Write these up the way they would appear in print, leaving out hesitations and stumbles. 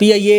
PIA,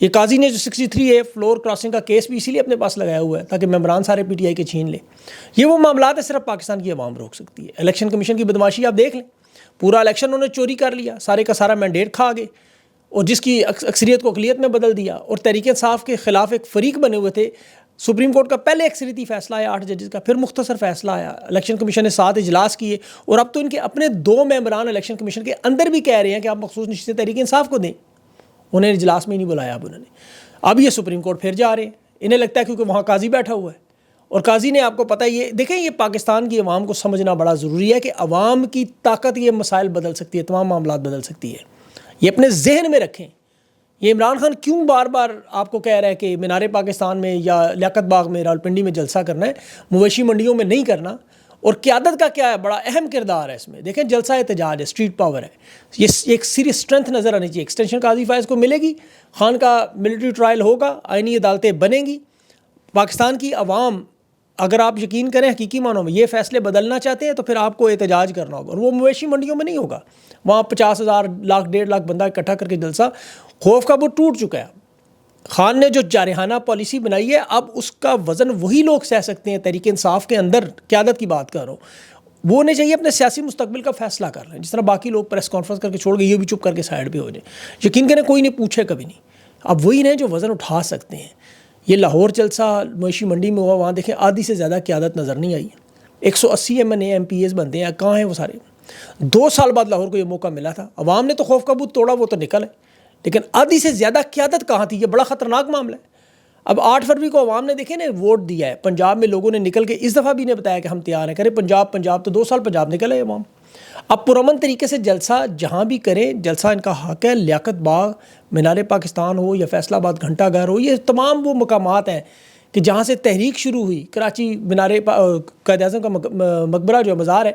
یہ قاضی نے جو 63A فلور کراسنگ کا کیس بھی اسی لیے اپنے پاس لگایا ہوا ہے تاکہ ممبران سارے پی ٹی آئی کے چھین لیں. یہ وہ معاملات ہے صرف پاکستان کی عوام روک سکتی ہے. الیکشن کمیشن کی بدماشی آپ دیکھ لیں, پورا الیکشن انہوں نے چوری کر لیا, سارے کا سارا مینڈیٹ کھا گئے, اور جس کی اکثریت کو اقلیت میں بدل دیا, اور تحریک انصاف کے خلاف ایک فریق بنے ہوئے تھے. سپریم کورٹ کا پہلے اکثریتی فیصلہ آیا 8 ججز کا, پھر مختصر فیصلہ آیا, الیکشن کمیشن نے 7 اجلاس کیے, اور اب تو ان کے اپنے 2 ممبران الیکشن کمیشن کے اندر بھی کہہ رہے ہیں کہ آپ مخصوص نشستیں تحریک انصاف کو دیں. انہیں اجلاس میں ہی نہیں بلایا اب انہوں نے. اب یہ سپریم کورٹ پھر جا رہے ہیں, انہیں لگتا ہے کیونکہ وہاں قاضی بیٹھا ہوا ہے, اور قاضی نے آپ کو پتہ ہے یہ دیکھیں, یہ پاکستان کی عوام کو سمجھنا بڑا ضروری ہے کہ عوام کی طاقت یہ مسائل بدل سکتی ہے, تمام معاملات بدل سکتی ہے. یہ اپنے ذہن میں رکھیں. یہ عمران خان کیوں بار بار آپ کو کہہ رہا ہے کہ مینار پاکستان میں یا لیاقت باغ میں راولپنڈی میں جلسہ کرنا ہے, مویشی منڈیوں میں نہیں کرنا, اور قیادت کا کیا ہے, بڑا اہم کردار ہے اس میں. دیکھیں جلسہ احتجاج ہے, اسٹریٹ پاور ہے, یہ ایک سیریس اسٹرینتھ نظر آنی چاہیے. ایکسٹینشن قاضی فائز کو ملے گی, خان کا ملٹری ٹرائل ہوگا, آئینی عدالتیں بنیں گی. پاکستان کی عوام, اگر آپ یقین کریں حقیقی معنوں میں یہ فیصلے بدلنا چاہتے ہیں تو پھر آپ کو احتجاج کرنا ہوگا, اور وہ مویشی منڈیوں میں نہیں ہوگا. وہاں 50,000 لاکھ 1.5 لاکھ بندہ اکٹھا کر کے جلسہ, خوف کا وہ ٹوٹ چکا ہے. خان نے جو جارحانہ پالیسی بنائی ہے, اب اس کا وزن وہی لوگ سہ سکتے ہیں. تحریک انصاف کے اندر قیادت کی بات کر رہا ہوں, وہ نہیں چاہیے اپنے سیاسی مستقبل کا فیصلہ کر رہے ہیں. جس طرح باقی لوگ پریس کانفرنس کر کے چھوڑ گئے, یہ بھی چپ کر کے سائڈ پہ ہو جائیں. یقین کریں کوئی نہیں پوچھے کبھی نہیں. اب وہی ہیں جو وزن اٹھا سکتے ہیں. یہ لاہور جلسہ مویشی منڈی میں ہوا, وہاں دیکھیں آدھی سے زیادہ قیادت نظر نہیں آئی. 180 ایم پی ایز بنتے ہیں, کہاں ہیں وہ سارے؟ 2 سال بعد لاہور کو یہ موقع ملا تھا, عوام نے تو خوف کا بت توڑا, وہ تو نکل ہے, لیکن آدھی سے زیادہ قیادت کہاں تھی؟ یہ بڑا خطرناک معاملہ ہے. اب 8 فروری کو عوام نے دیکھیں نا ووٹ دیا ہے, پنجاب میں لوگوں نے نکل کے اس دفعہ بھی نے بتایا کہ ہم تیار ہیں, کریں پنجاب تو 2 سال پنجاب نکل ہے عوام. اب پرامن طریقے سے جلسہ جہاں بھی کریں, جلسہ ان کا حق ہے. لیاقت باغ, مینار پاکستان ہو یا فیصل آباد گھنٹہ گھر ہو, یہ تمام وہ مقامات ہیں کہ جہاں سے تحریک شروع ہوئی. کراچی مینار قائد اعظم کا مقبرہ جو مزار ہے.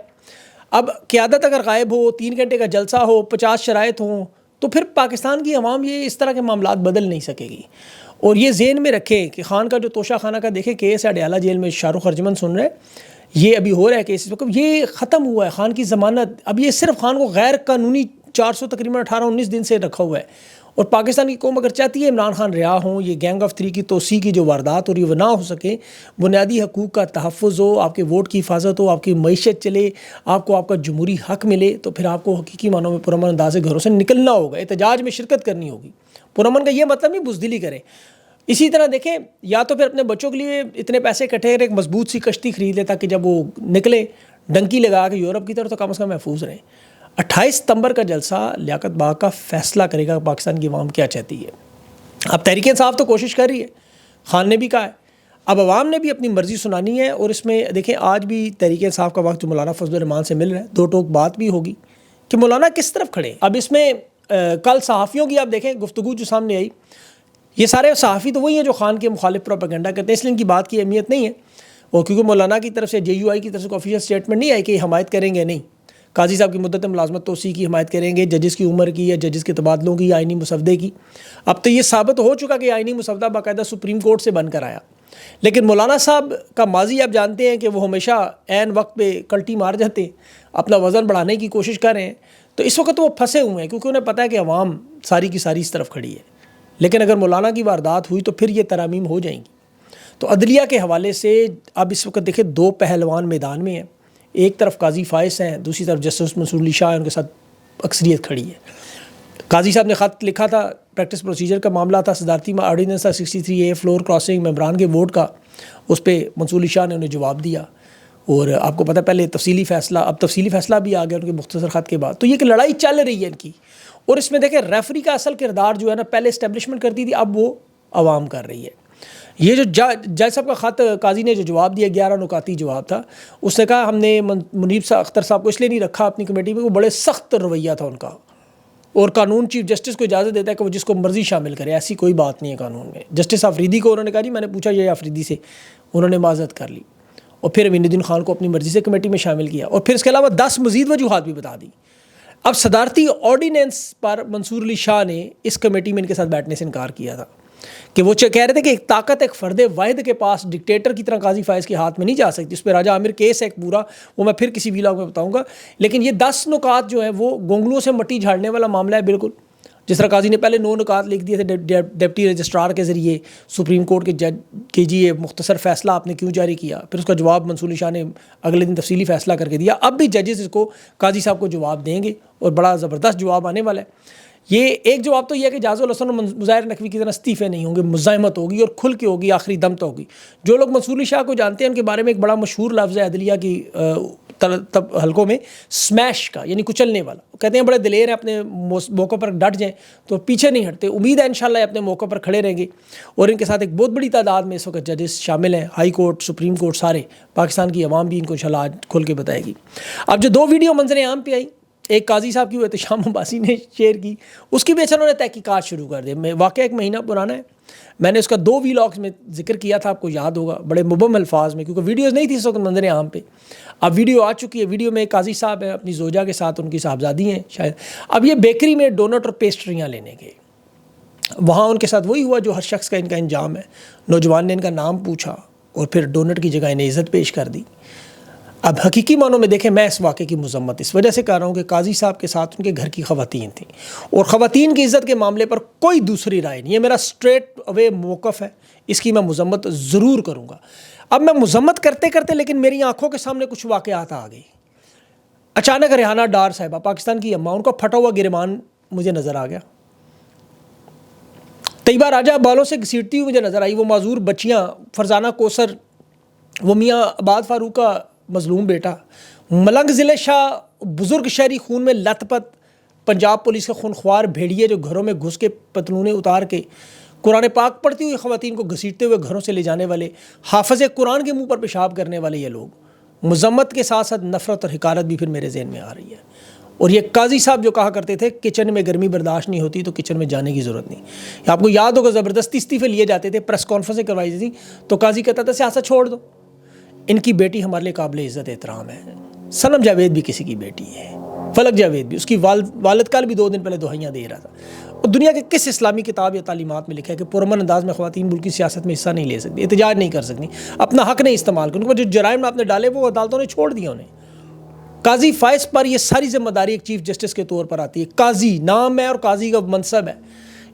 اب قیادت اگر غائب ہو, 3 گھنٹے کا جلسہ ہو, 50 شرائط ہوں, تو پھر پاکستان کی عوام یہ اس طرح کے معاملات بدل نہیں سکے گی. اور یہ ذہن میں رکھیں کہ خان کا جو توشہ خانہ کا دیکھیں کیس ہے اڈیالہ جیل میں, شاہ رخ ارجمن سن رہے, یہ ابھی ہو رہا ہے کیس اس وقت, یہ ختم ہوا ہے. خان کی ضمانت, اب یہ صرف خان کو غیر قانونی 400 تقریباً 18-19 دن سے رکھا ہوا ہے. اور پاکستان کی قوم اگر چاہتی ہے عمران خان رہا ہوں, یہ گینگ آف 3 کی توسیع کی جو واردات ہو رہی ہے وہ نہ ہو سکے, بنیادی حقوق کا تحفظ ہو, آپ کے ووٹ کی حفاظت ہو, آپ کی معیشت چلے, آپ کو آپ کا جمہوری حق ملے, تو پھر آپ کو حقیقی معنوں میں پرامن انداز سے گھروں سے نکلنا ہوگا, احتجاج میں شرکت کرنی ہوگی. پرامن کا یہ مطلب نہیں بزدلی کریں. اسی طرح دیکھیں, یا تو پھر اپنے بچوں کے لیے اتنے پیسے اکٹھے کریں, ایک مضبوط سی کشتی خرید لیں تاکہ جب وہ نکلے ڈنکی لگا کے یورپ کی طرف تو کم از کم محفوظ رہیں. 28 ستمبر کا جلسہ لیاقت باغ کا فیصلہ کرے گا پاکستان کی عوام کیا چاہتی ہے. اب تحریک انصاف تو کوشش کر رہی ہے, خان نے بھی کہا ہے, اب عوام نے بھی اپنی مرضی سنانی ہے. اور اس میں دیکھیں آج بھی تحریک انصاف کا وقت جو مولانا فضل الرحمان سے مل رہا ہے, 2 ٹوک بات بھی ہوگی کہ مولانا کس طرف کھڑے. اب اس میں کل صحافیوں کی آپ دیکھیں گفتگو جو سامنے آئی, یہ سارے صحافی تو وہی ہیں جو خان کے مخالف پروپیگنڈا کرتے ہیں, اس لیے ان کی بات کی اہمیت نہیں ہے. اور کیونکہ مولانا کی طرف سے JUI کی طرف سے آفیشیل اسٹیٹمنٹ نہیں آئی کہ حمایت کریں گے, نہیں. قاضی صاحب کی مدت ملازمت توسیع کی حمایت کریں گے, ججز کی عمر کی یا ججز کے تبادلوں کی, آئینی مسودے کی. اب تو یہ ثابت ہو چکا کہ آئینی مسودہ باقاعدہ سپریم کورٹ سے بن کر آیا. لیکن مولانا صاحب کا ماضی آپ جانتے ہیں کہ وہ ہمیشہ عین وقت پہ کلٹی مار جاتے ہیں, اپنا وزن بڑھانے کی کوشش کر رہے ہیں. تو اس وقت وہ پھنسے ہوئے ہیں کیونکہ انہیں پتہ ہے کہ عوام ساری کی ساری اس طرف کھڑی ہے. لیکن اگر مولانا کی واردات ہوئی تو پھر یہ ترامیم ہو جائیں گی. تو عدلیہ کے حوالے سے اب اس وقت دیکھیں 2 پہلوان میدان میں ہیں. ایک طرف قاضی فائز ہیں, دوسری طرف جسٹس منصور علی شاہ ہیں, ان کے ساتھ اکثریت کھڑی ہے. قاضی صاحب نے خط لکھا تھا, پریکٹس پروسیجر کا معاملہ تھا, صدارتی آرڈیننس تھا 63A فلور کراسنگ ممبران کے ووٹ کا, اس پہ منصور علی شاہ نے انہیں جواب دیا. اور آپ کو پتہ پہلے تفصیلی فیصلہ, اب تفصیلی فیصلہ بھی آ گیا ان کے مختصر خط کے بعد. تو یہ کہ لڑائی چل رہی ہے ان کی. اور اس میں دیکھیں ریفری کا اصل کردار جو ہے نا, پہلے اسٹیبلشمنٹ کرتی تھی, اب وہ عوام کر رہی ہے. یہ جو جج صاحب کا خط قاضی نے جو جواب دیا 11 نکاتی جواب تھا, اس نے کہا ہم نے منیب اختر صاحب کو اس لیے نہیں رکھا اپنی کمیٹی میں, وہ بڑے سخت رویہ تھا ان کا, اور قانون چیف جسٹس کو اجازت دیتا ہے کہ وہ جس کو مرضی شامل کرے, ایسی کوئی بات نہیں ہے قانون میں. جسٹس آفریدی کو انہوں نے کہا جی میں نے پوچھا یہ آفریدی سے, انہوں نے معذرت کر لی, اور پھر امین الدین خان کو اپنی مرضی سے کمیٹی میں شامل کیا, اور پھر اس کے علاوہ 10 مزید وجوہات بھی بتا دی. اب صدارتی آرڈیننس پر منصور علی شاہ نے اس کمیٹی میں ان کے ساتھ بیٹھنے سے انکار کیا تھا کہ وہ کہہ رہے تھے کہ ایک طاقت ایک فرد واحد کے پاس ڈکٹیٹر کی طرح قاضی فائز کے ہاتھ میں نہیں جا سکتی. اس پہ راجہ عامر کیس ہے ایک پورا, وہ میں پھر کسی ویلاگ میں بتاؤں گا. لیکن یہ 10 نکات جو ہیں وہ گونگلوں سے مٹی جھاڑنے والا معاملہ ہے بالکل. جس طرح قاضی نے پہلے 9 نکات لکھ دیے تھے ڈپٹی رجسٹرار کے ذریعے سپریم کورٹ کے جج کہ جی یہ مختصر فیصلہ آپ نے کیوں جاری کیا، پھر اس کا جواب منصور علی شاہ نے اگلے دن تفصیلی فیصلہ کر کے دیا. اب بھی ججز اس کو قاضی صاحب کو جواب دیں گے اور بڑا زبردست جواب آنے والا ہے. یہ ایک جواب تو یہ ہے کہ جاز الحسن اور مظاہر نقوی کی طرح استعفے نہیں ہوں گے، مزاحمت ہوگی اور کھل کے ہوگی، آخری دم تو ہوگی. جو لوگ منصور علی شاہ کو جانتے ہیں ان کے بارے میں ایک بڑا مشہور لفظ ہے عدلیہ کی حلقوں میں، سمیش کا، یعنی کچلنے والا. کہتے ہیں بڑے دلیر ہیں، اپنے موقع پر ڈٹ جائیں تو پیچھے نہیں ہٹتے. امید ہے انشاءاللہ اپنے موقع پر کھڑے رہیں گے. اور ان کے ساتھ ایک بہت بڑی تعداد میں اس وقت ججز شامل ہیں، ہائی کورٹ، سپریم کورٹ، سارے پاکستان کی عوام بھی ان کو انشاءاللہ آج کھول کے بتائے گی. اب جو 2 ویڈیو منظر عام پہ آئی، ایک قاضی صاحب کی وہ احتشام عباسی نے شیئر کی، اس کی بھی اچھا انہوں نے تحقیقات شروع کر دی. واقعہ 1 مہینہ پرانا ہے، میں نے اس کا 2 ویلاگز میں ذکر کیا تھا، آپ کو یاد ہوگا، بڑے مبہم الفاظ میں، کیونکہ ویڈیوز نہیں تھی اس وقت منظر عام پہ. اب ویڈیو آ چکی ہے. ویڈیو میں ایک قاضی صاحب ہے اپنی زوجہ کے ساتھ، ان کی صاحبزادی ہیں شاید. اب یہ بیکری میں ڈونٹ اور پیسٹریاں لینے گئے. وہاں ان کے ساتھ وہی ہوا جو ہر شخص کا ان کا انجام ہے. نوجوان نے ان کا نام پوچھا اور پھر ڈونٹ کی جگہ انہیں عزت پیش کر دی. اب حقیقی معنوں میں دیکھیں، میں اس واقعے کی مذمت اس وجہ سے کر رہا ہوں کہ قاضی صاحب کے ساتھ ان کے گھر کی خواتین تھیں، اور خواتین کی عزت کے معاملے پر کوئی دوسری رائے نہیں. یہ میرا اسٹریٹ اوے موقف ہے، اس کی میں مذمت ضرور کروں گا. اب میں مذمت کرتے کرتے لیکن میری آنکھوں کے سامنے کچھ واقعات آ گئی. اچانک ریحانہ ڈار صاحبہ، پاکستان کی اماں، ان کا پھٹا ہوا گریبان مجھے نظر آ گیا. طیبہ راجہ بالوں سے گھسیٹتی ہوئی مجھے نظر آئی. وہ معذور بچیاں، فرزانہ کوثر، وہ میاں عباد فاروق کا مظلوم بیٹا، ملنگ ضلع شاہ، بزرگ شہری خون میں لت پت پنجاب پولیس کے خونخوار بھیڑیے جو گھروں میں گھس کے پتلونیں اتار کے قرآن پاک پڑھتی ہوئی خواتین کو گھسیٹتے ہوئے گھروں سے لے جانے والے، حافظ قرآن کے منہ پر پیشاب کرنے والے یہ لوگ. مذمت کے ساتھ ساتھ نفرت اور حقارت بھی پھر میرے ذہن میں آ رہی ہے. اور یہ قاضی صاحب جو کہا کرتے تھے کچن میں گرمی برداشت نہیں ہوتی تو کچن میں جانے کی ضرورت نہیں. آپ کو یاد ہوگا زبردستی استعفے لیے جاتے تھے، پریس کانفرنسیں کروائی جاتی تھیں تو قاضی کہتا تھا سیاست چھوڑ دو. ان کی بیٹی ہمارے لیے قابل عزت احترام ہے. صنم جاوید بھی کسی کی بیٹی ہے، فلک جاوید بھی، اس کی والد کل بھی 2 دن پہلے دہائیاں دے رہا تھا. اور دنیا کے کس اسلامی کتاب یا تعلیمات میں لکھا ہے کہ پرامن انداز میں خواتین ملک کی سیاست میں حصہ نہیں لے سکتی، احتجاج نہیں کر سکتی، اپنا حق نہیں استعمال کرتی. ان کو جو جرائم آپ نے ڈالے وہ عدالتوں نے چھوڑ دیا انہیں. قاضی فائز پر یہ ساری ذمہ داری ایک چیف جسٹس کے طور پر آتی ہے. قاضی نام ہے اور قاضی کا منصب ہے.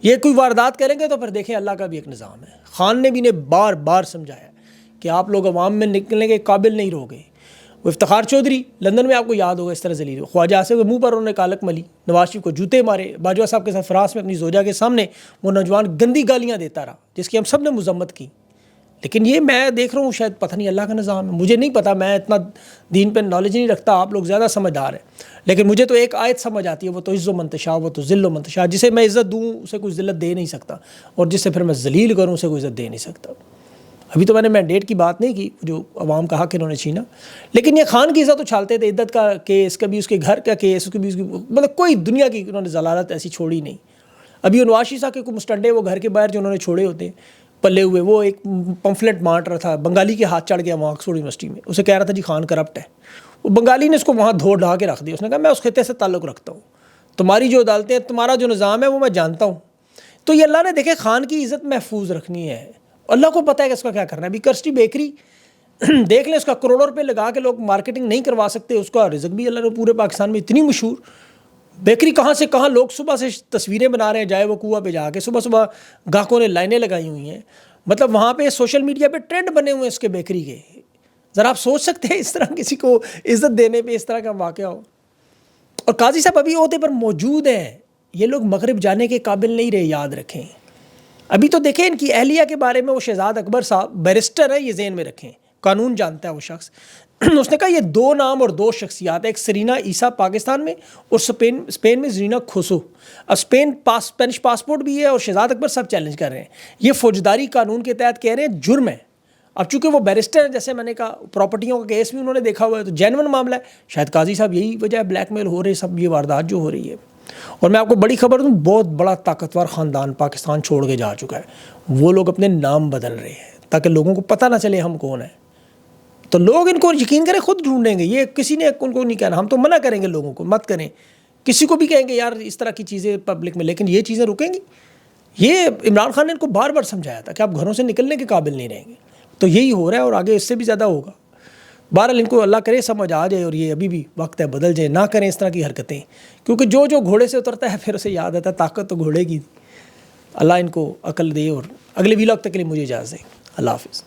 یہ کوئی واردات کریں گے تو پھر دیکھیں اللہ کا بھی ایک نظام ہے. خان نے بھی انہیں بار بار سمجھایا کہ آپ لوگ عوام میں نکلنے کے قابل نہیں رہو گے. وہ افتخار چودھری لندن میں آپ کو یاد ہوگا اس طرح ذلیل، خواجہ آصف کے منہ پر انہوں نے کالک ملی، نواز شریف کو جوتے مارے، باجوہ صاحب کے ساتھ فرانس میں اپنی زوجہ کے سامنے وہ نوجوان گندی گالیاں دیتا رہا جس کی ہم سب نے مذمت کی. لیکن یہ میں دیکھ رہا ہوں شاید پتہ نہیں اللہ کا نظام ہے، مجھے نہیں پتہ، میں اتنا دین پہ نالج نہیں رکھتا، آپ لوگ زیادہ سمجھدار ہیں. لیکن مجھے تو ایک آیت سمجھ آتی ہے، وہ تو عز و منتشا وہ تو ذل و منتشا. جسے میں عزت دوں اسے کوئی ذلت دے نہیں سکتا، اور جس سے پھر میں ذلیل کروں اسے کوئی عزت دے نہیں سکتا. ابھی تو میں نے مینڈیٹ کی بات نہیں کی جو عوام کا حق انہوں نے چھینا، لیکن یہ خان کی عزت اچھالتے تھے. عدت کا کیس، کبھی اس کے گھر کا کیس، اس کی مطلب کوئی دنیا کی انہوں نے ضلالت ایسی چھوڑی نہیں. ابھی نواز شریف صاحب کے کوئی مسٹنڈے وہ گھر کے باہر جو انہوں نے چھوڑے ہوتے ہیں پلے ہوئے، وہ ایک پمفلٹ بانٹ رہا تھا، بنگالی کے ہاتھ چڑھ گیا وہاں آکسفورڈ یونیورسٹی میں، اسے کہہ رہا تھا جی خان کرپٹ ہے. وہ بنگالی نے اس کو وہاں دھو ڈھا کے رکھ دیا. اس نے کہا میں اس خطے سے تعلق رکھتا ہوں، تمہاری جو عدالتیں، تمہارا جو نظام ہے وہ میں جانتا ہوں. تو یہ اللہ نے دیکھے خان کی عزت محفوظ رکھنی ہے، اللہ کو پتہ ہے کہ اس کا کیا کرنا ہے. ابھی کرسٹی بیکری دیکھ لیں، اس کا کروڑوں روپے لگا کے لوگ مارکیٹنگ نہیں کروا سکتے، اس کا رزق بھی اللہ نے پورے پاکستان میں اتنی مشہور بیکری کہاں سے کہاں لوگ صبح سے تصویریں بنا رہے ہیں جائے وہ کنواں پہ جا کے، صبح صبح گاہکوں نے لائنیں لگائی ہوئی ہیں. مطلب وہاں پہ سوشل میڈیا پہ ٹرینڈ بنے ہوئے ہیں اس کے بیکری کے. ذرا آپ سوچ سکتے ہیں اس طرح کسی کو عزت دینے پہ اس طرح کا واقعہ ہو. اور قاضی صاحب ابھی عہدے پر موجود ہیں، یہ لوگ مغرب جانے کے قابل نہیں رہے، یاد رکھیں. ابھی تو دیکھیں ان کی اہلیہ کے بارے میں، وہ شہزاد اکبر صاحب بیرسٹر ہے، یہ ذہن میں رکھیں، قانون جانتا ہے وہ شخص. اس نے کہا یہ 2 نام اور 2 شخصیات، ایک سرینا عیسیٰ پاکستان میں اور اسپین میں زرینا کھوسو. اب اسپینش پاسپورٹ بھی ہے اور شہزاد اکبر صاحب چیلنج کر رہے ہیں. یہ فوجداری قانون کے تحت کہہ رہے ہیں جرم ہے. اب چونکہ وہ بیرسٹر ہیں، جیسے میں نے کہا پراپرٹیوں کا کیس بھی انہوں نے دیکھا ہوا ہے، تو جینون معاملہ ہے. شاید قاضی صاحب یہی وجہ ہے بلیک میل ہو رہے سب، یہ واردات جو ہو رہی ہے. اور میں آپ کو بڑی خبر دوں، بہت بڑا طاقتور خاندان پاکستان چھوڑ کے جا چکا ہے. وہ لوگ اپنے نام بدل رہے ہیں تاکہ لوگوں کو پتہ نہ چلے ہم کون ہیں. تو لوگ ان کو یقین کریں خود ڈھونڈیں گے، یہ کسی نے ان کو نہیں کہنا. ہم تو منع کریں گے لوگوں کو مت کریں، کسی کو بھی کہیں گے یار اس طرح کی چیزیں پبلک میں، لیکن یہ چیزیں رکیں گی. یہ عمران خان نے ان کو بار بار سمجھایا تھا کہ آپ گھروں سے نکلنے کے قابل نہیں رہیں گے. تو یہی ہو رہا ہے اور آگے اس سے بھی زیادہ ہوگا. بہرحال ان کو اللہ کرے سمجھ آ جائے اور یہ ابھی بھی وقت ہے بدل جائے، نہ کریں اس طرح کی حرکتیں، کیونکہ جو گھوڑے سے اترتا ہے پھر اسے یاد آتا ہے طاقت تو گھوڑے کی۔ اللہ ان کو عقل دے، اور اگلے ویلاگ تک کے لیے مجھے اجازت دیں۔ اللہ حافظ۔